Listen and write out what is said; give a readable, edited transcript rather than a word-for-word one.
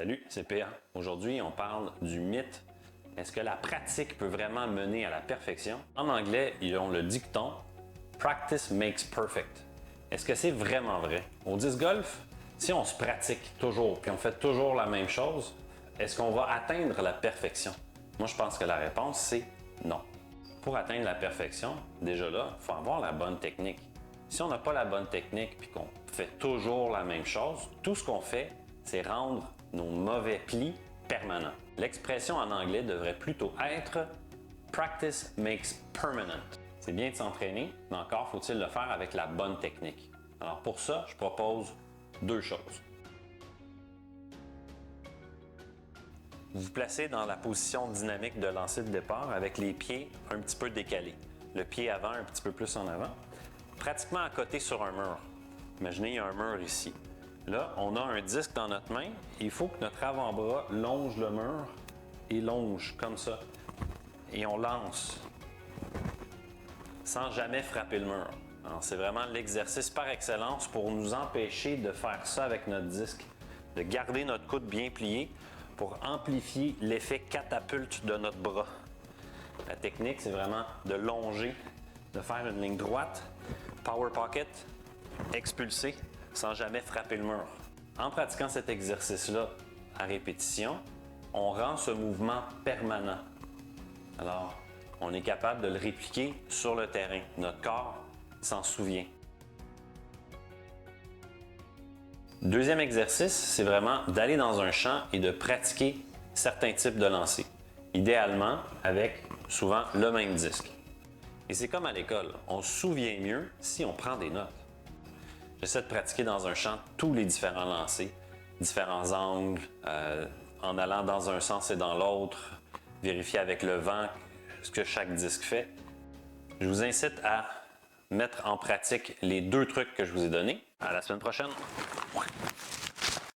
Salut, c'est PA. Aujourd'hui, on parle du mythe. Est-ce que la pratique peut vraiment mener à la perfection? En anglais, ils ont le dicton « Practice makes perfect ». Est-ce que c'est vraiment vrai? Au disc golf, si on se pratique toujours puis on fait toujours la même chose, est-ce qu'on va atteindre la perfection? Moi, je pense que la réponse, c'est non. Pour atteindre la perfection, déjà là, il faut avoir la bonne technique. Si on n'a pas la bonne technique puis qu'on fait toujours la même chose, tout ce qu'on fait, c'est rendre nos mauvais plis permanents. L'expression en anglais devrait plutôt être « Practice makes permanent ». C'est bien de s'entraîner, mais encore faut-il le faire avec la bonne technique. Alors pour ça, je propose deux choses. Vous vous placez dans la position dynamique de lancer de départ avec les pieds un petit peu décalés. Le pied avant un petit peu plus en avant, pratiquement à côté sur un mur. Imaginez, il y a un mur ici. Là, on a un disque dans notre main. Il faut que notre avant-bras longe le mur et longe comme ça. Et on lance sans jamais frapper le mur. Alors, c'est vraiment l'exercice par excellence pour nous empêcher de faire ça avec notre disque, de garder notre coude bien plié pour amplifier l'effet catapulte de notre bras. La technique, c'est vraiment de longer, de faire une ligne droite, power pocket, expulser sans jamais frapper le mur. En pratiquant cet exercice-là à répétition, on rend ce mouvement permanent. Alors, on est capable de le répliquer sur le terrain. Notre corps s'en souvient. Deuxième exercice, c'est vraiment d'aller dans un champ et de pratiquer certains types de lancers. Idéalement, avec souvent le même disque. Et c'est comme à l'école, on se souvient mieux si on prend des notes. J'essaie de pratiquer dans un champ tous les différents lancers, différents angles, en allant dans un sens et dans l'autre, vérifier avec le vent ce que chaque disque fait. Je vous incite à mettre en pratique les deux trucs que je vous ai donnés. À la semaine prochaine!